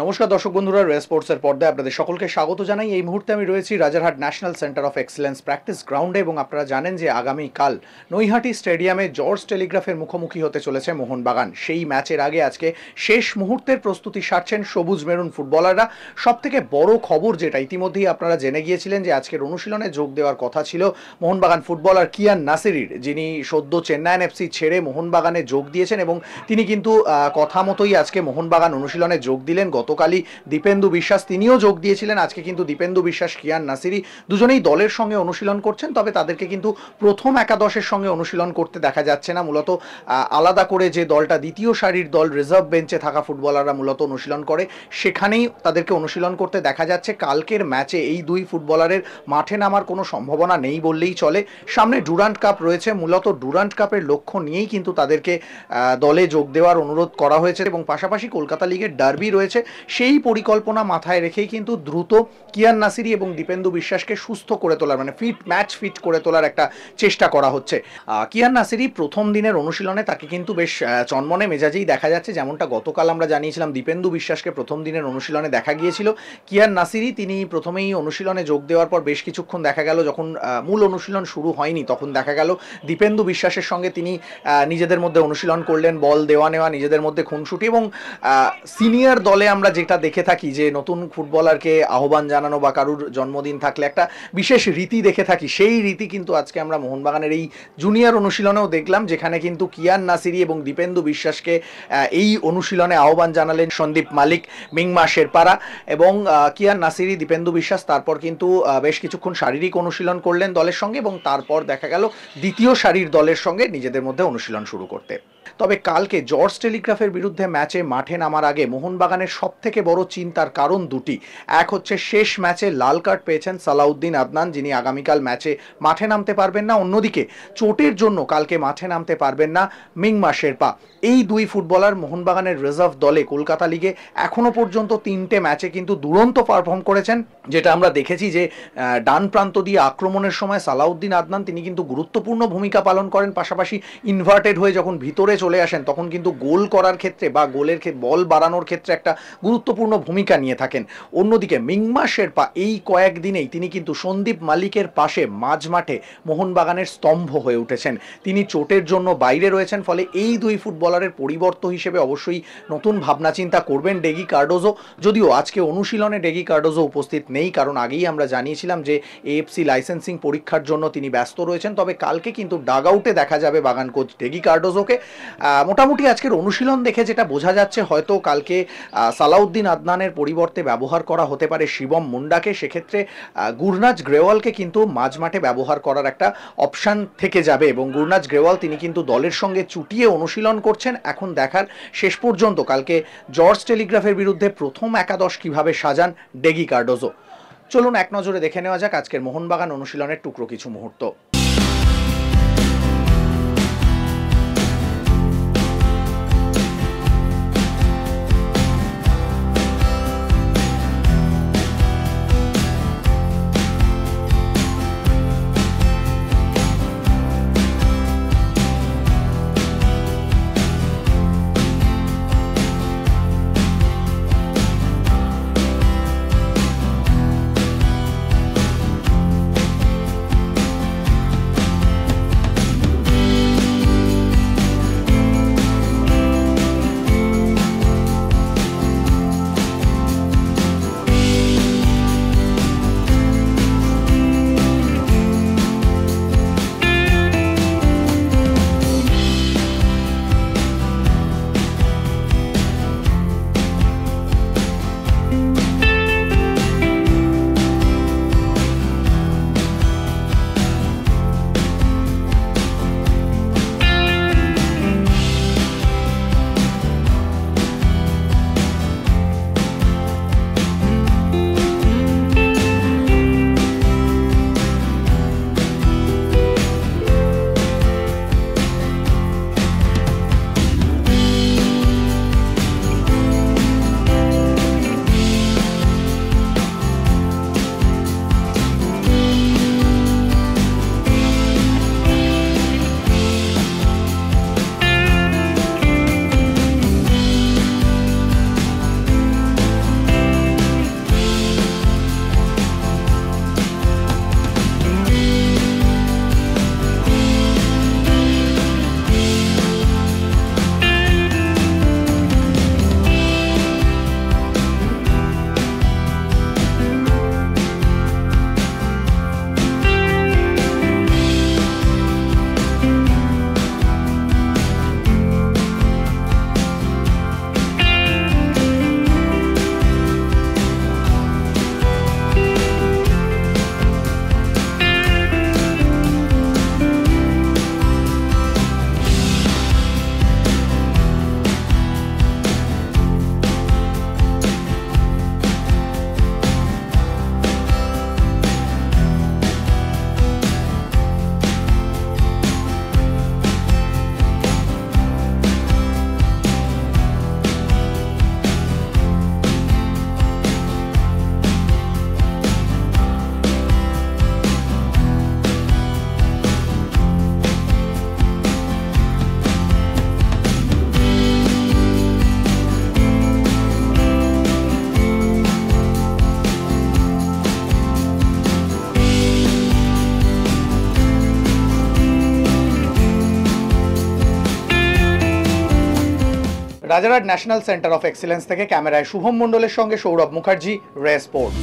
নমস্কার দর্শক বন্ধুরা, রে স্পোর্টসের পর্দায় আপনাদের সকলকে স্বাগত জানাই। এই মুহূর্তে আমি রয়েছি Rajarhat national centre of excellence practice গ্রাউন্ডে এবং আপনারা জানেন যে আগামীকাল নৈহাটি স্টেডিয়ামে জর্জ টেলিগ্রাফের মুখোমুখি হতে চলেছে মোহনবাগান। সেই ম্যাচের আগে আজকে শেষ মুহূর্তের প্রস্তুতি সারছেন সবুজ মেরুন ফুটবলাররা। সবথেকে বড় খবর যেটা ইতিমধ্যেই আপনারা জেনে গিয়েছিলেন যে আজকের অনুশীলনে যোগ দেওয়ার কথা ছিল মোহনবাগান ফুটবলার কিয়ান নাসিরির, যিনি সদ্য চেন্নাইন এফসি ছেড়ে মোহনবাগানে যোগ দিয়েছেন এবং তিনি কিন্তু কথা মতোই আজকে মোহনবাগান অনুশীলনে যোগ দিলেন। গতকালই দীপেন্দু বিশ্বাস তিনিও যোগ দিয়েছিলেন। আজকে কিন্তু দীপেন্দু বিশ্বাস, কিয়ান নাসিরি দুজনেই দলের সঙ্গে অনুশীলন করছেন, তবে তাদেরকে কিন্তু প্রথম একাদশের সঙ্গে অনুশীলন করতে দেখা যাচ্ছে না। মূলত আলাদা করে যে দলটা দ্বিতীয় সারির দল, রিজার্ভ বেঞ্চে থাকা ফুটবলাররা মূলত অনুশীলন করে, সেখানেই তাদেরকে অনুশীলন করতে দেখা যাচ্ছে। কালকের ম্যাচে এই দুই ফুটবলারের মাঠে নামার কোনো সম্ভাবনা নেই বললেই চলে। সামনে ডুরান্ট কাপ রয়েছে, মূলত ডুরান্ট কাপের লক্ষ্য নিয়েই কিন্তু তাদেরকে দলে যোগ দেওয়ার অনুরোধ করা হয়েছে এবং পাশাপাশি কলকাতা লিগের ডার্বি রয়েছে, সেই পরিকল্পনা মাথায় রেখেই কিন্তু দ্রুত কিয়ান নাসিরি এবং দীপেন্দু বিশ্বাসকে সুস্থ করে তোলার, মানে ম্যাচ ফিট করে তোলার একটা চেষ্টা করা হচ্ছে। কিয়ান নাসিরি প্রথম দিনের অনুশীলনে তাকে কিন্তু বেশ চনমনে মেজাজেই দেখা যাচ্ছে, যেমনটা গতকাল আমরা জানিয়েছিলাম দীপেন্দু বিশ্বাসকে প্রথম দিনের অনুশীলনে দেখা গিয়েছিল। কিয়ান নাসিরি তিনি প্রথমেই অনুশীলনে যোগ দেওয়ার পর বেশ কিছুক্ষণ দেখা গেল, যখন মূল অনুশীলন শুরু হয়নি তখন দেখা গেল দীপেন্দু বিশ্বাসের সঙ্গে তিনি নিজেদের মধ্যে অনুশীলন করলেন, বল দেওয়া নেওয়া, নিজেদের মধ্যে খুনসুটি। এবং সিনিয়র দলে আমরা যেটা দেখে থাকি যে নতুন ফুটবলারকে আহ্বান জানানো বা কারুর জন্মদিন থাকলে একটা বিশেষ রীতি দেখে থাকি, সেই রীতি কিন্তু আজকে আমরা মোহনবাগানের এই জুনিয়র অনুশীলনেও দেখলাম, যেখানে কিন্তু কিয়ান নাসিরি এবং দীপেন্দু বিশ্বাসকে এই অনুশীলনে আহ্বান জানালেন সন্দীপ মালিক, মিংমা শেরপারা এবং কিয়ান নাসিরি, দীপেন্দু বিশ্বাস তারপর কিন্তু বেশ কিছুক্ষণ শারীরিক অনুশীলন করলেন দলের সঙ্গে এবং তারপর দেখা গেল দ্বিতীয় সারির দলের সঙ্গে নিজেদের মধ্যে অনুশীলন শুরু করতে। তবে কালকে জর্জ টেলিগ্রাফের বিরুদ্ধে ম্যাচে মাঠে নামার আগে মোহনবাগানের সবথেকে বড় চিন্তার কারণ দুটি। এক হচ্ছে শেষ ম্যাচে লাল কার্ড পেয়েছেন সালাউদ্দিন আদনান, যিনি আগামীকাল ম্যাচে মাঠে নামতে পারবেন না। অন্যদিকে চোটের জন্য কালকে মাঠে নামতে পারবেন না মিংমা শেরপা। এই দুই ফুটবলার মোহনবাগানের রিজার্ভ দলে কলকাতা লিগে এখনো পর্যন্ত 3টে ম্যাচে কিন্তু দুরন্ত পারফর্ম করেছেন, যেটা আমরা দেখেছি যে ডান প্রান্ত দিয়ে আক্রমণের সময় সালাউদ্দিন আদনান তিনি কিন্তু গুরুত্বপূর্ণ ভূমিকা পালন করেন, পাশাপাশি ইনভার্টেড হয়ে যখন ভিতরে চলে আসেন তখন কিন্তু গোল করার ক্ষেত্রে বা গোলের বল বাড়ানোর ক্ষেত্রে একটা গুরুত্বপূর্ণ ভূমিকা নিয়ে থাকেন। অন্যদিকে মিংমা শেরপা এই কয়েকদিনেই তিনি কিন্তু সন্দীপ মালিকের পাশে মাঝ মাঠে মোহনবাগানের স্তম্ভ হয়ে উঠেছেন। তিনি চোটের জন্য বাইরে রয়েছেন, ফলে এই দুই ফুটবলারের পরিবর্তন হিসেবে অবশ্যই নতুন ভাবনা চিন্তা করবেন ডেগি কার্ডোজো। যদিও আজকে অনুশীলনে ডেগি কার্ডোজো উপস্থিত নেই, কারণ আগেই আমরা জানিয়েছিলাম যে এএফসি লাইসেন্সিং পরীক্ষার জন্য তিনি ব্যস্ত রয়েছেন। তবে কালকে কিন্তু ডাগ আউটে দেখা যাবে বাগান কোচ ডেগি কার্ডোজোকে। মোটামুটি আজকের অনুশীলন দেখে যেটা বোঝা যাচ্ছে, হয়তো কালকে সালাউদ্দিন আদনানের পরিবর্তে ব্যবহার করা হতে পারে শিবম মুন্ডাকে। সেক্ষেত্রে গুরনাজ গ্রেওয়ালকে কিন্তু মাঝ মাঠে ব্যবহার করার একটা অপশান থেকে যাবে এবং গুরনাজ গ্রেওয়াল তিনি কিন্তু দলের সঙ্গে চুটিয়ে অনুশীলন করছেন। এখন দেখার শেষ পর্যন্ত কালকে জর্জ টেলিগ্রাফের বিরুদ্ধে প্রথম একাদশ কিভাবে সাজান ডেগি কার্ডোজো। চলুন এক নজরে দেখে নেওয়া যাক আজকের মোহনবাগান অনুশীলনের টুকরো কিছু মুহূর্ত। Rajarhat national centre of excellence থেকে ক্যামেরায় শুভম মণ্ডলের সঙ্গে সৌরভ মুখার্জি, রে স্পোর্টস।